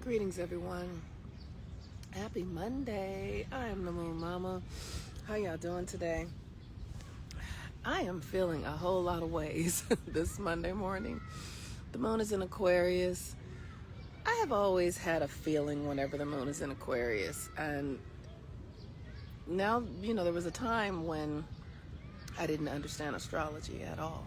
Greetings, everyone. Happy Monday. I am the Moon Mama. How y'all doing today? I am feeling a whole lot of ways this Monday morning. The moon is in Aquarius. I have always had a feeling whenever the moon is in Aquarius. And now, there was a time when I didn't understand astrology at all.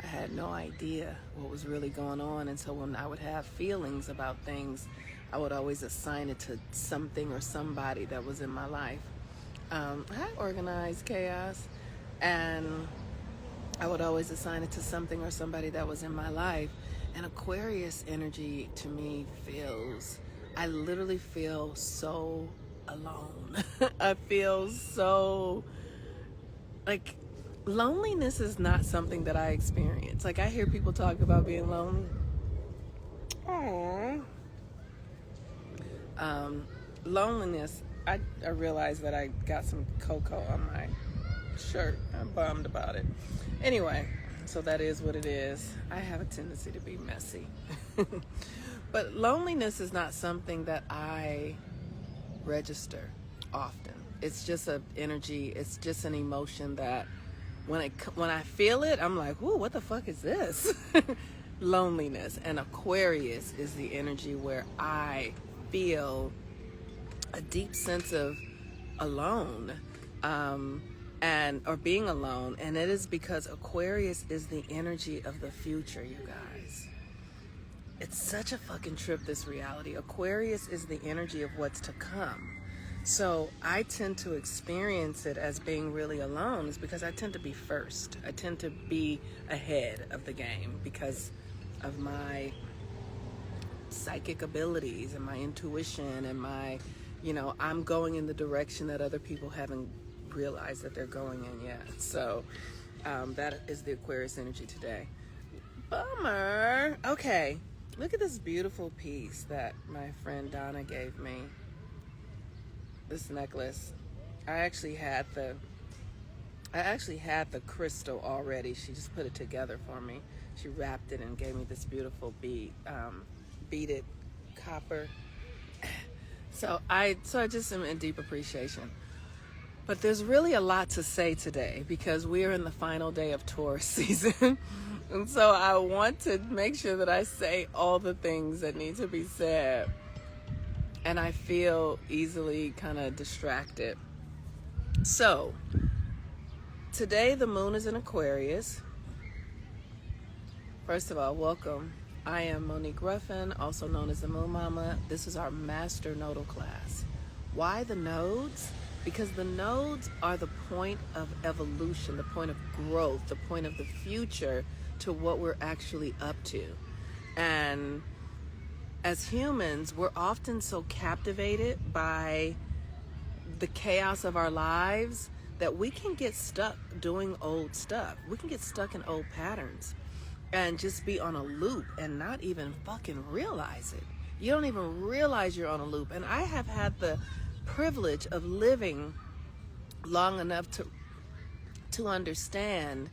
I had no idea what was really going on, and so when I would have feelings about things, I would always assign it to something or somebody that was in my life. I organized chaos, and I would always assign it to something or somebody that was in my life. And Aquarius energy to me I literally feel so alone. I feel so like loneliness is not something that I experience. Like, I hear people talk about being lonely. Aww. Loneliness, I realized that I got some cocoa on my shirt. I'm bummed about it. Anyway, so that is what it is. I have a tendency to be messy. But loneliness is not something that I register often. It's just an energy. It's just an emotion that when I feel it, I'm like, ooh, what the fuck is this? Loneliness. And Aquarius is the energy where I feel a deep sense of alone, or being alone. And it is because Aquarius is the energy of the future, you guys. It's such a fucking trip, this reality. Aquarius is the energy of what's to come. So I tend to experience it as being really alone is because I tend to be first. I tend to be ahead of the game because of my psychic abilities and my intuition and my, I'm going in the direction that other people haven't realized that they're going in yet. So that is the Aquarius energy today. Bummer. Okay, look at this beautiful piece that my friend Donna gave me. This necklace. I actually had the crystal already. She just put it together for me. She wrapped it and gave me this beautiful beaded copper. So I just am in deep appreciation. But there's really a lot to say today because we are in the final day of Taurus season. And so I want to make sure that I say all the things that need to be said. And I feel easily kind of distracted. So, today the moon is in Aquarius. First of all, welcome. I am Monique Ruffin, also known as the Moon Mama. This is our master nodal class. Why the nodes? Because the nodes are the point of evolution, the point of growth, the point of the future to what we're actually up to. And as humans, we're often so captivated by the chaos of our lives that we can get stuck doing old stuff. We can get stuck in old patterns and just be on a loop and not even fucking realize it. You don't even realize you're on a loop. And I have had the privilege of living long enough to understand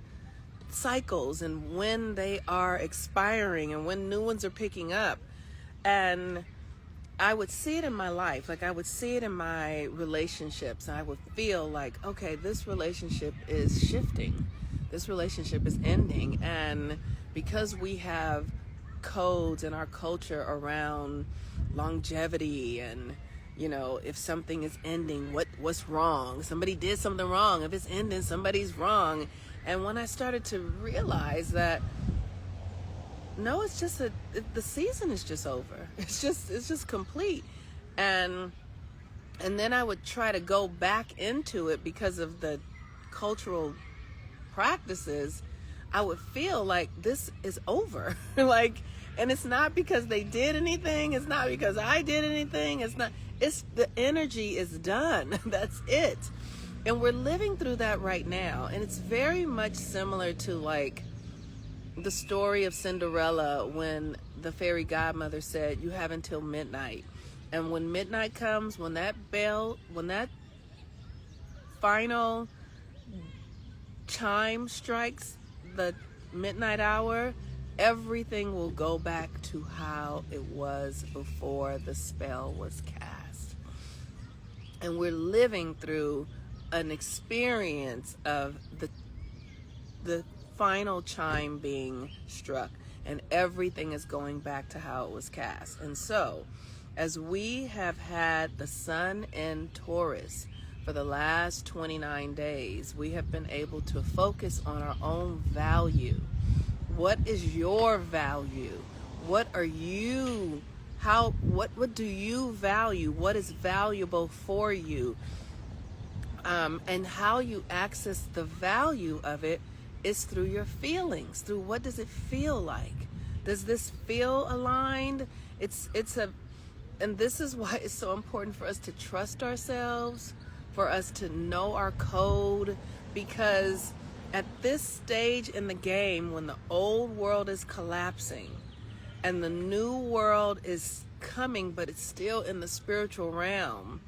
cycles and when they are expiring and when new ones are picking up. And I would see it in my life, like I would see it in my relationships. And I would feel like, okay, this relationship is shifting. This relationship is ending. And because we have codes in our culture around longevity and, if something is ending, what's wrong? Somebody did something wrong. If it's ending, somebody's wrong. And when I started to realize that, no, it's just the season is just over. It's just complete. And then I would try to go back into it because of the cultural practices. I would feel like this is over. And it's not because they did anything. It's not because I did anything. It's the energy is done. That's it. And we're living through that right now. And it's very much similar to the story of Cinderella when the fairy godmother said, you have until midnight. And when midnight comes, when that final chime strikes the midnight hour, everything will go back to how it was before the spell was cast. And we're living through an experience of the final chime being struck, and everything is going back to how it was cast. And so, as we have had the sun in Taurus for the last 29 days, we have been able to focus on our own value. What is your value? What are you, what do you value? What is valuable for you? And how you access the value of it is through your feelings, through what does it feel like? Does this feel aligned? And this is why it's so important for us to trust ourselves, for us to know our code, because at this stage in the game, when the old world is collapsing and the new world is coming, but it's still in the spiritual realm,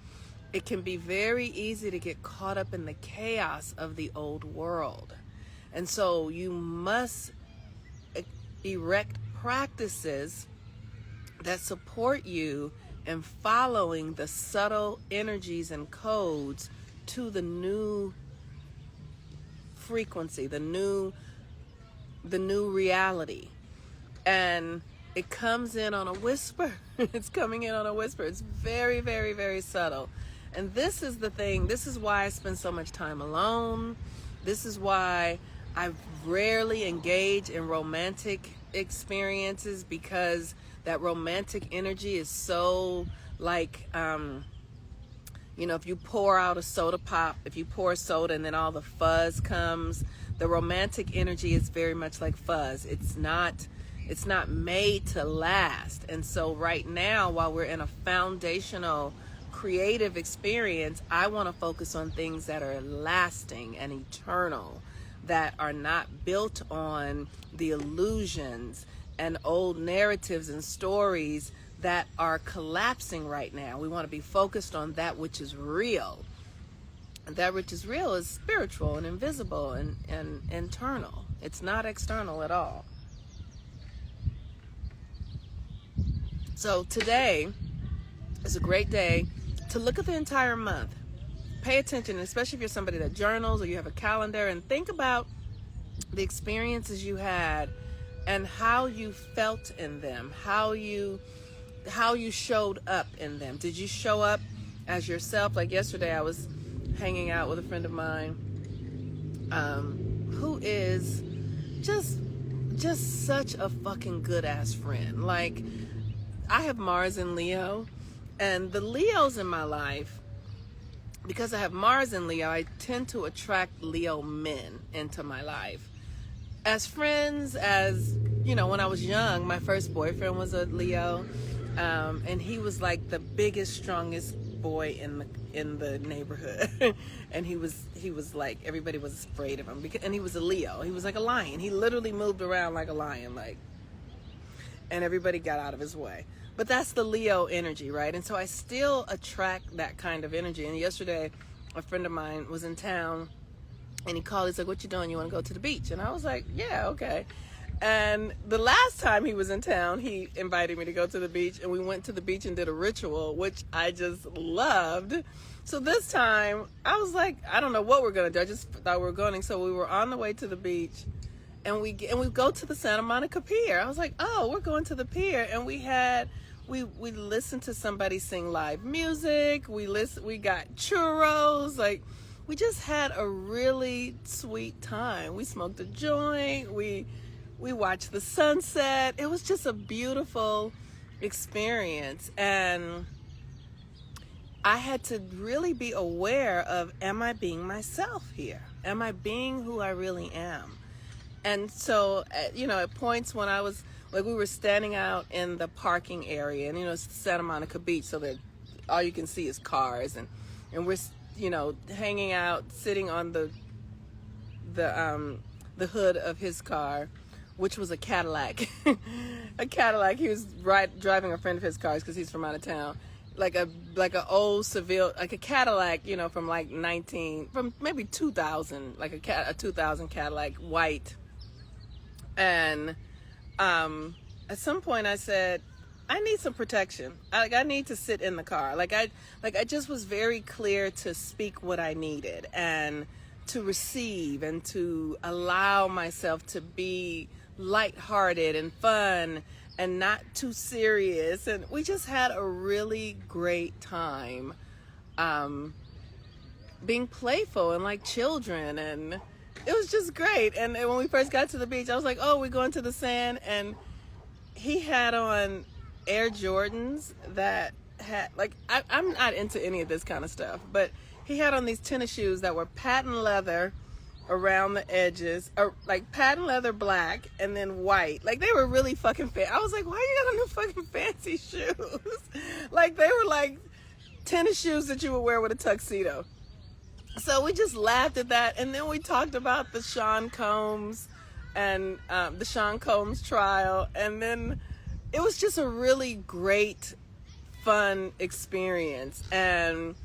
it can be very easy to get caught up in the chaos of the old world. And so you must erect practices that support you in following the subtle energies and codes to the new frequency, the new reality. And it comes in on a whisper. It's coming in on a whisper. It's very, very, very subtle. And this is the thing. This is why I spend so much time alone. This is why I rarely engage in romantic experiences, because that romantic energy is so like, if you pour out a soda pop, if you pour soda and then all the fuzz comes, the romantic energy is very much like fuzz. It's not made to last. And so right now, while we're in a foundational creative experience, I want to focus on things that are lasting and eternal, that are not built on the illusions and old narratives and stories that are collapsing right now. We want to be focused on that which is real. And that which is real is spiritual and invisible and internal. It's not external at all. So today is a great day to look at the entire month. Pay attention, especially if you're somebody that journals or you have a calendar, and think about the experiences you had and how you felt in them, how you showed up in them. Did you show up as yourself? Like yesterday, I was hanging out with a friend of mine who is just such a fucking good ass friend. Like, I have Mars in Leo, and the Leos in my life, because I have Mars in Leo, I tend to attract Leo men into my life. As friends, when I was young, my first boyfriend was a Leo, and he was like the biggest, strongest boy in the neighborhood. And he was like, everybody was afraid of him, and he was a Leo. He was like a lion. He literally moved around like a lion, and everybody got out of his way. But that's the Leo energy, right? And so I still attract that kind of energy. And yesterday, a friend of mine was in town, and he called. He's like, "What you doing? You want to go to the beach?" And I was like, "Yeah, okay." And the last time he was in town, he invited me to go to the beach, and we went to the beach and did a ritual, which I just loved. So this time, I was like, I don't know what we're going to do. I just thought we were going. So we were on the way to the beach, and we go to the Santa Monica Pier. I was like, oh, we're going to the pier. And we listened to somebody sing live music. We got churros. Like, we just had a really sweet time. We smoked a joint. We watched the sunset. It was just a beautiful experience. And I had to really be aware of, am I being myself here? Am I being who I really am? And so, at points when I was, like, we were standing out in the parking area, and, it's Santa Monica Beach, so that all you can see is cars, and we're, hanging out, sitting on the hood of his car, which was a Cadillac. A Cadillac. He was driving a friend of his cars because he's from out of town. Like a old Seville, like a Cadillac, from from maybe 2000, like a 2000 Cadillac, white. And At some point I said, I need some protection. I need to sit in the car. I just was very clear to speak what I needed and to receive and to allow myself to be lighthearted and fun and not too serious. And we just had a really great time, being playful and like children, and it was just great. And when we first got to the beach, I was like, oh, we're going to the sand, and he had on Air Jordans that had, like, I'm not into any of this kind of stuff, but he had on these tennis shoes that were patent leather around the edges, or like patent leather black and then white. Like, they were really fucking fancy. I was like, why you got on the fucking fancy shoes? Like, they were like tennis shoes that you would wear with a tuxedo. So we just laughed at that, and then we talked about the Sean Combs and the Sean Combs trial, and then it was just a really great, fun experience. And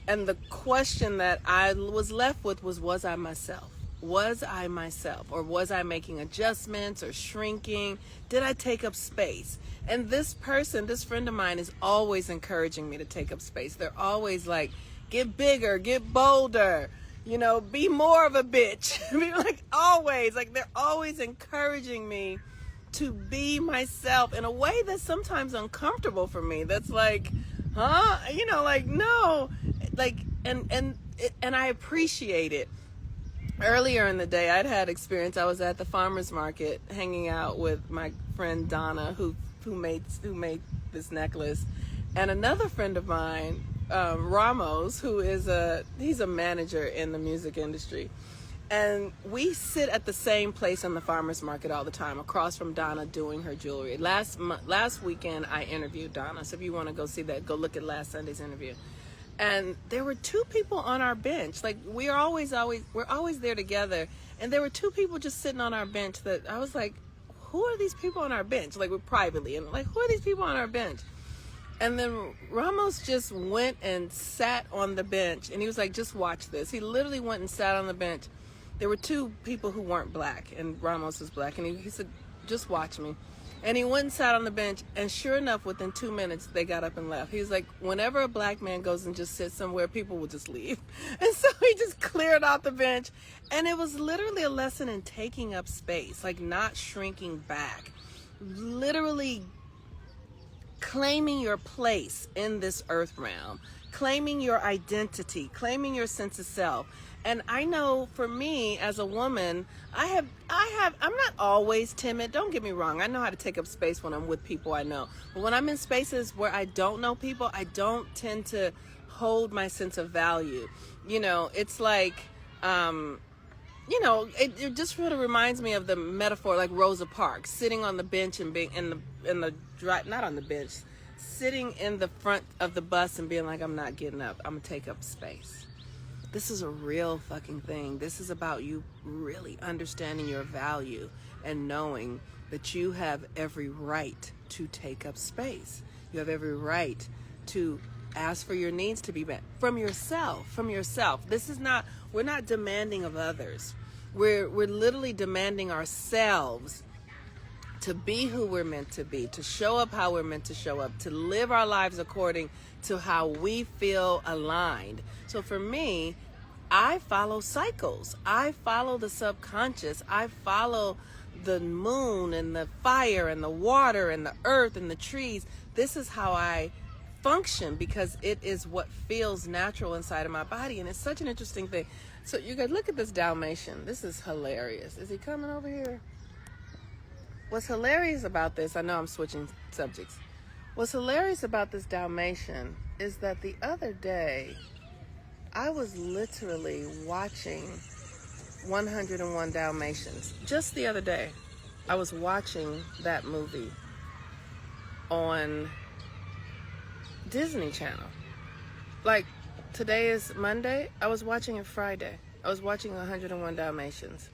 the question that I was left with was I myself? Was I myself? Or was I making adjustments or shrinking? Did I take up space? And this person, this friend of mine, is always encouraging me to take up space. They're always like, get bigger, get bolder, you know, be more of a bitch. I mean, like, always, like, they're always encouraging me to be myself in a way that's sometimes uncomfortable for me. That's like, huh? You know, like, no, like, and I appreciate it. Earlier in the day, I'd had experience. I was at the farmer's market hanging out with my friend Donna, who made this necklace, and another friend of mine, Ramos, who is he's a manager in the music industry. And we sit at the same place on the farmer's market all the time, across from Donna doing her jewelry. Last weekend, I interviewed Donna. So if you want to go see that, go look at last Sunday's interview. And there were two people on our bench. Like, we're always there together. And there were two people just sitting on our bench that I was like, who are these people on our bench? Like, we're privately. And like, who are these people on our bench? And then Ramos just went and sat on the bench. And he was like, just watch this. He literally went and sat on the bench. There were two people who weren't black, and Ramos was black. And he said, just watch me. And he went and sat on the bench, and sure enough, within 2 minutes, they got up and left. He was like, whenever a black man goes and just sits somewhere, people will just leave. And so he just cleared out the bench. And it was literally a lesson in taking up space, like not shrinking back. Literally claiming your place in this earth realm, claiming your identity, claiming your sense of self. And I know for me as a woman, I'm not always timid. Don't get me wrong. I know how to take up space when I'm with people I know. But when I'm in spaces where I don't know people, I don't tend to hold my sense of value. You know, it's like, you know, it just sort of reminds me of the metaphor, like Rosa Parks, sitting on the bench and being not on the bench, sitting in the front of the bus and being like, I'm not getting up. I'm going to take up space. This is a real fucking thing. This is about you really understanding your value and knowing that you have every right to take up space. You have every right to ask for your needs to be met from yourself. We're not demanding of others. We're literally demanding ourselves to be who we're meant to be, to show up how we're meant to show up, to live our lives according to how we feel aligned. So for me, I follow cycles. I follow the subconscious. I follow the moon and the fire and the water and the earth and the trees. This is how I function because it is what feels natural inside of my body. And it's such an interesting thing. So you guys look at this Dalmatian. This is hilarious. Is he coming over here? What's hilarious about this, I know I'm switching subjects. What's hilarious about this Dalmatian is that the other day, I was literally watching 101 Dalmatians. Just the other day, I was watching that movie on Disney Channel. Like, today is Monday. I was watching it Friday. I was watching 101 Dalmatians.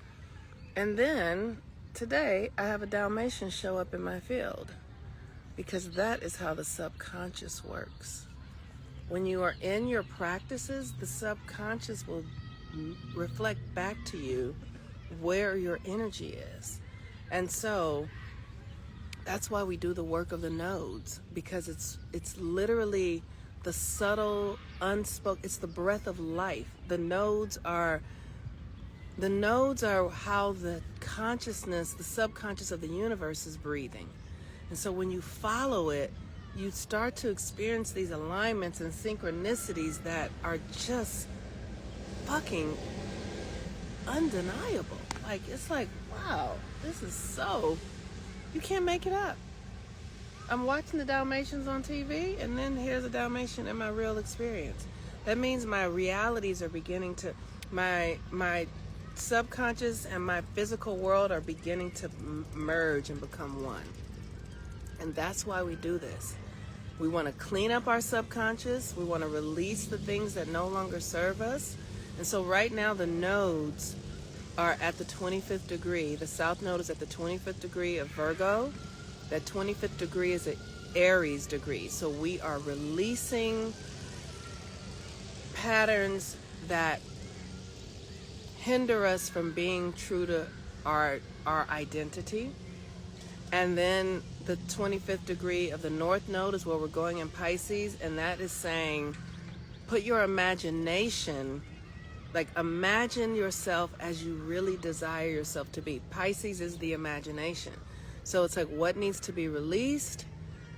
And then today, I have a Dalmatian show up in my field because that is how the subconscious works. When you are in your practices, the subconscious will reflect back to you where your energy is. And so that's why we do the work of the nodes, because it's literally the subtle, unspoken, it's the breath of life. The nodes are how the consciousness, the subconscious of the universe is breathing. And so when you follow it, you start to experience these alignments and synchronicities that are just fucking undeniable. Like, it's like, wow, this is so, you can't make it up. I'm watching the Dalmatians on TV, and then here's a Dalmatian in my real experience. That means my realities are beginning to, my subconscious and my physical world are beginning to merge and become one. And that's why we do this. We want to clean up our subconscious. We want to release the things that no longer serve us. And so right now the nodes are at the 25th degree. The South Node is at the 25th degree of Virgo. That 25th degree is an Aries degree. So we are releasing patterns that hinder us from being true to our identity. And then the 25th degree of the North Node is where we're going in Pisces, and that is saying, put your imagination, like imagine yourself as you really desire yourself to be. Pisces is the imagination. So it's like what needs to be released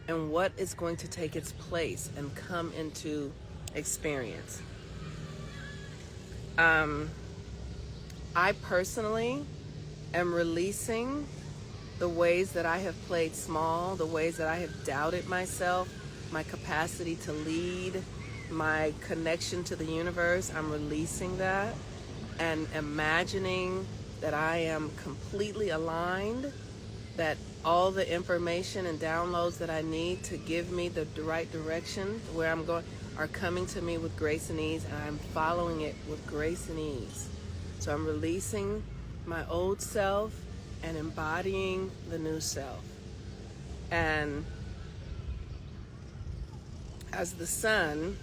and what is going to take its place and come into experience. I personally am releasing the ways that I have played small, the ways that I have doubted myself, my capacity to lead, my connection to the universe. I'm releasing that and imagining that I am completely aligned, that all the information and downloads that I need to give me the right direction where I'm going are coming to me with grace and ease, and I'm following it with grace and ease. So I'm releasing my old self and embodying the new self. And as the sun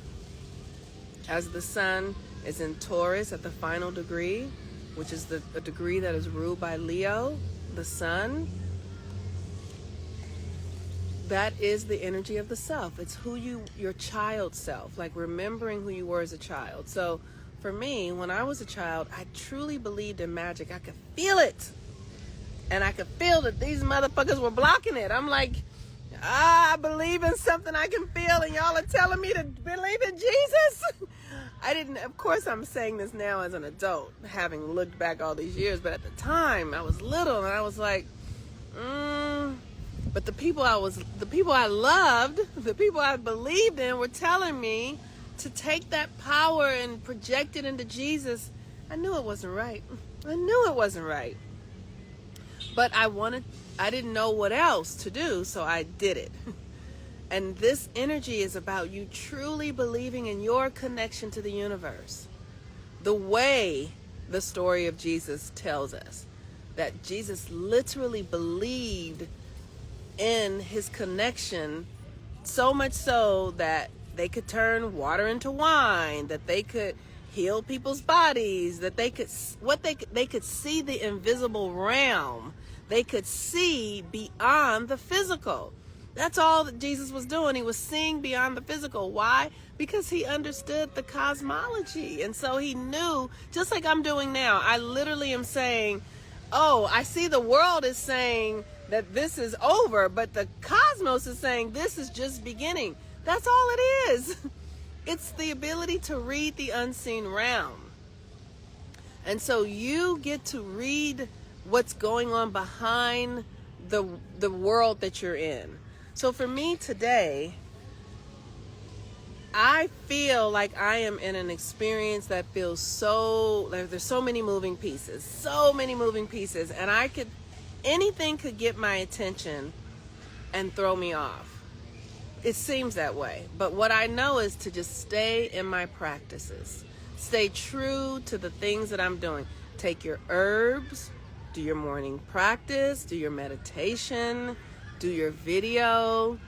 is in Taurus at the final degree, which is a degree that is ruled by Leo, the sun, that is the energy of the self. It's your child self, like remembering who you were as a child. So for me, when I was a child, I truly believed in magic. I could feel it. And I could feel that these motherfuckers were blocking it. I'm like, I believe in something I can feel, and y'all are telling me to believe in Jesus? Of course I'm saying this now as an adult, having looked back all these years, but at the time I was little and I was like, but the people I loved, the people I believed in were telling me to take that power and project it into Jesus. I knew it wasn't right. But I didn't know what else to do, so I did it. And this energy is about you truly believing in your connection to the universe. The way the story of Jesus tells us, that Jesus literally believed in his connection, so much so that they could turn water into wine, that they could heal people's bodies, that they could see the invisible realm. They could see beyond the physical. That's all that Jesus was doing. He was seeing beyond the physical. Why? Because he understood the cosmology. And so he knew, just like I'm doing now, I literally am saying, oh, I see the world is saying that this is over, but the cosmos is saying this is just beginning. That's all it is. It's the ability to read the unseen realm. And so you get to read what's going on behind the world that you're in. So for me today, I feel like I am in an experience that feels there's so many moving pieces, and anything could get my attention and throw me off. It seems that way. But what I know is to just stay in my practices. Stay true to the things that I'm doing. Take your herbs, do your morning practice, do your meditation, do your video.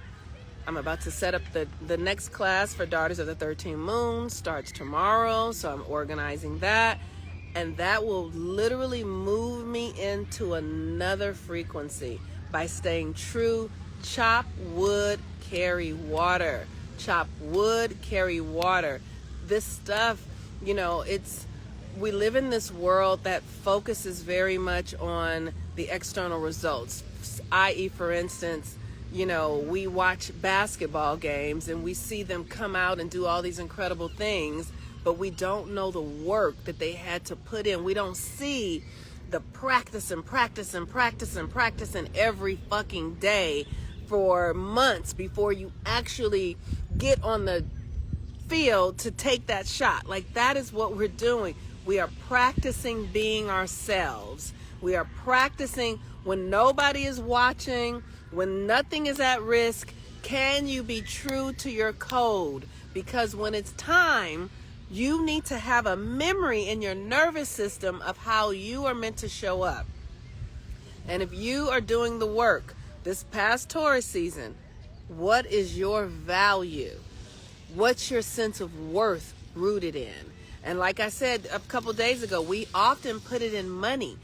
I'm about to set up the next class for Daughters of the 13th Moon. Starts tomorrow, so I'm organizing that. And that will literally move me into another frequency by staying true. Chop wood, carry water. Chop wood, carry water. This stuff, we live in this world that focuses very much on the external results, i.e., for instance, we watch basketball games and we see them come out and do all these incredible things, but we don't know the work that they had to put in. We don't see the practice and practice and practice and practice and every fucking day for months before you actually get on the field to take that shot. Like, that is what we're doing. We are practicing being ourselves. We are practicing when nobody is watching, when nothing is at risk. Can you be true to your code? Because when it's time, you need to have a memory in your nervous system of how you are meant to show up. And if you are doing the work this past Taurus season, what is your value? What's your sense of worth rooted in? And like I said a couple days ago, we often put it in money,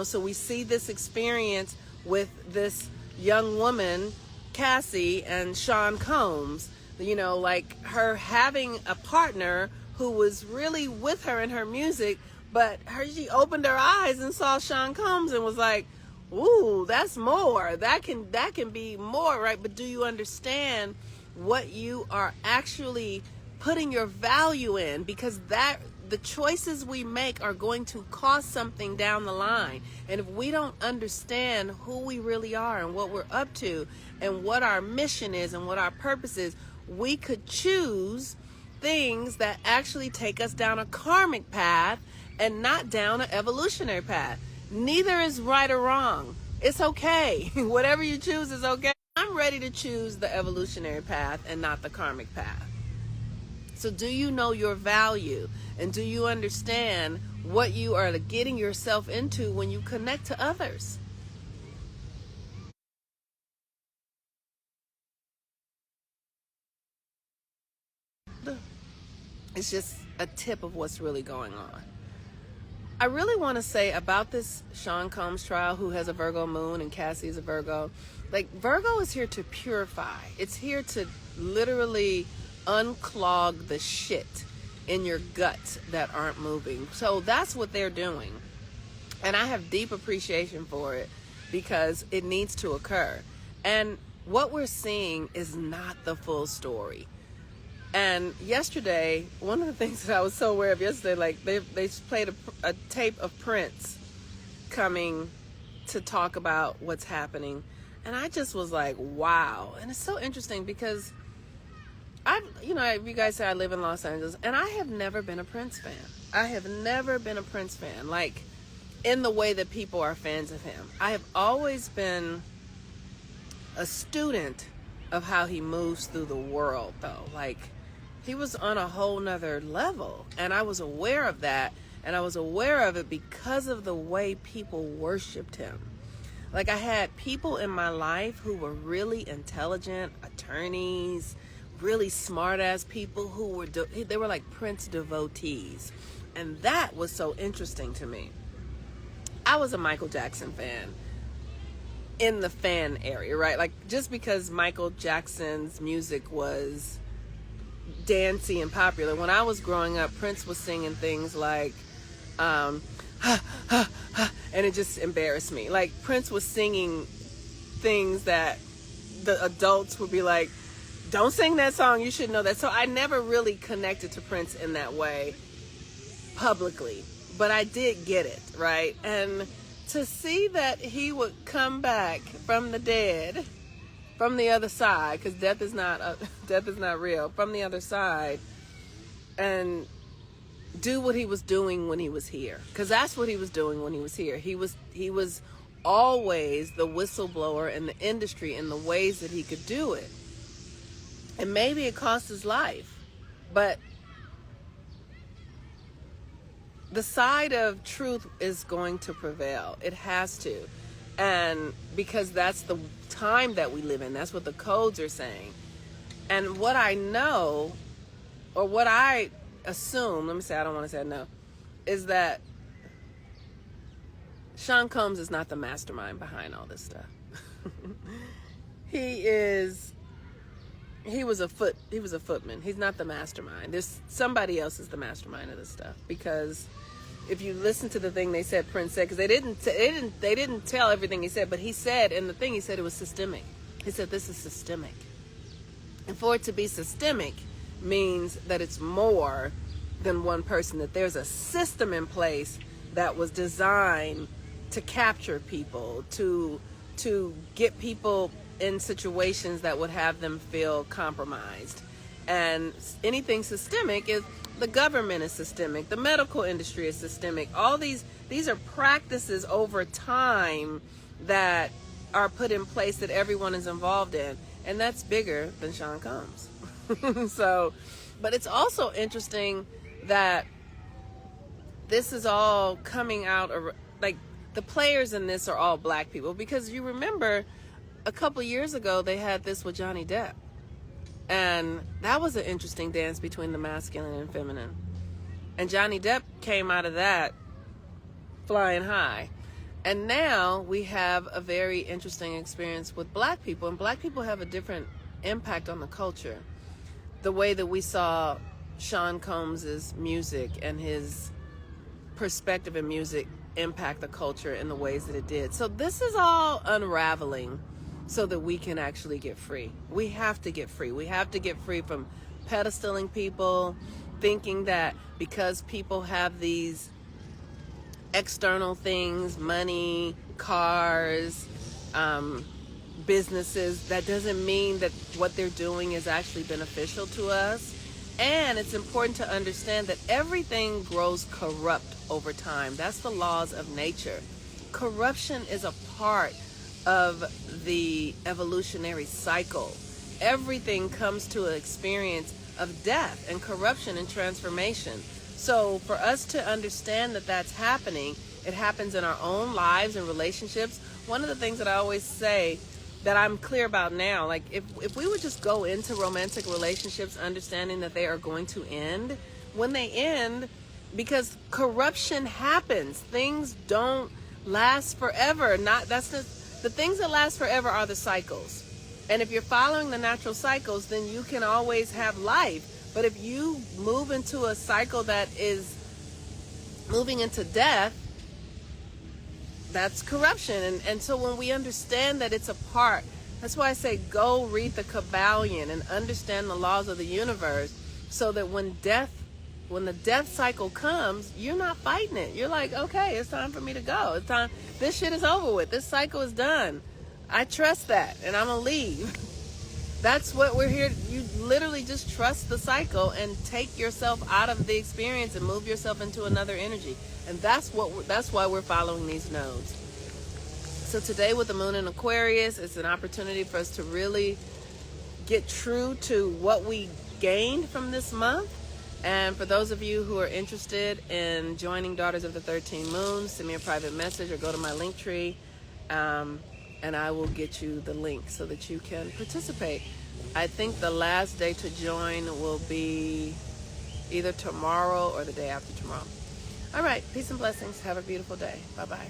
so we see this experience with this young woman, Cassie, and Sean Combs, like her having a partner who was really with her in her music, but she opened her eyes and saw Sean Combs and was like, ooh, that's more. That can be more, right? But do you understand what you are actually putting your value in? Because the choices we make are going to cost something down the line. And if we don't understand who we really are and what we're up to and what our mission is and what our purpose is, we could choose things that actually take us down a karmic path and not down an evolutionary path. Neither is right or wrong. It's okay. Whatever you choose is okay. I'm ready to choose the evolutionary path and not the karmic path. So do you know your value? And do you understand what you are getting yourself into when you connect to others? It's just a tip of what's really going on. I really want to say about this Sean Combs trial, who has a Virgo moon and Cassie is a Virgo. Like, Virgo is here to purify. It's here to literally unclog the shit in your guts that aren't moving. So that's what they're doing. And I have deep appreciation for it because it needs to occur. And what we're seeing is not the full story. And yesterday, one of the things that I was so aware of yesterday, like they played a tape of Prince coming to talk about what's happening. And I just was like, wow. And it's so interesting because you guys say I live in Los Angeles, and I have never been a Prince fan. I have never been a Prince fan, like in the way that people are fans of him. I have always been a student of how he moves through the world, though. Like, he was on a whole nother level, and I was aware of that, and I was aware of it because of the way people worshipped him. Like, I had people in my life who were really intelligent, attorneys, really smart-ass people who were, they were like Prince devotees, and that was so interesting to me. I was a Michael Jackson fan in the fan area, right? Like, just because Michael Jackson's music was dancey and popular. When I was growing up, Prince was singing things like, and it just embarrassed me. Like, Prince was singing things that the adults would be like, don't sing that song, you should know that. So I never really connected to Prince in that way publicly, but I did get it, right? And to see that he would come back from the dead, from the other side, because death is not real, from the other side, and do what he was doing when he was here, because that's what he was doing when he was here. He was always the whistleblower in the industry in the ways that he could do it, and maybe it cost his life, but the side of truth is going to prevail. It has to. And because that's the time that we live in. That's what the codes are saying. And what I know, or what I assume, let me say, I don't want to say no, is that Sean Combs is not the mastermind behind all this stuff. He was a footman. He's not the mastermind. There's somebody else is the mastermind of this stuff, because if you listen to the thing they said Prince said, because they didn't tell everything he said, but he said in the thing he said it was systemic. He said this is systemic. And for it to be systemic means that it's more than one person, that there's a system in place that was designed to capture people, to get people in situations that would have them feel compromised. And anything systemic is, the government is systemic, the medical industry is systemic. All these are practices over time that are put in place that everyone is involved in, and that's bigger than Sean Combs. So, but it's also interesting that this is all coming out, like, the players in this are all black people, because you remember a couple years ago they had this with Johnny Depp, and that was an interesting dance between the masculine and feminine, and Johnny Depp came out of that flying high. And now we have a very interesting experience with black people, and black people have a different impact on the culture. The way that we saw Sean Combs's music and his perspective in music impact the culture in the ways that it did. So this is all unraveling so that we can actually get free. We have to get free. We have to get free from pedestaling people, thinking that because people have these external things, money, cars, businesses, that doesn't mean that what they're doing is actually beneficial to us. And it's important to understand that everything grows corrupt over time. That's the laws of nature. Corruption is a part of the evolutionary cycle. Everything comes to an experience of death and corruption and transformation. So for us to understand that that's happening, it happens in our own lives and relationships. One of the things that I always say that I'm clear about now, like if we would just go into romantic relationships understanding that they are going to end, when they end, because corruption happens, things don't last forever. The things that last forever are the cycles. And if you're following the natural cycles, then you can always have life. But if you move into a cycle that is moving into death, that's corruption. And so when we understand that it's a part, that's why I say go read the Kabbalion and understand the laws of the universe, so that when the death cycle comes, you're not fighting it. You're like, okay, it's time for me to go. It's time. This shit is over with. This cycle is done. I trust that, and I'm gonna leave. That's what we're here. You literally just trust the cycle and take yourself out of the experience and move yourself into another energy. And that's why we're following these nodes. So today with the moon in Aquarius, it's an opportunity for us to really get true to what we gained from this month. And for those of you who are interested in joining Daughters of the 13 Moon, send me a private message or go to my link tree. And I will get you the link so that you can participate. I think the last day to join will be either tomorrow or the day after tomorrow. All right, peace and blessings. Have a beautiful day. Bye-bye.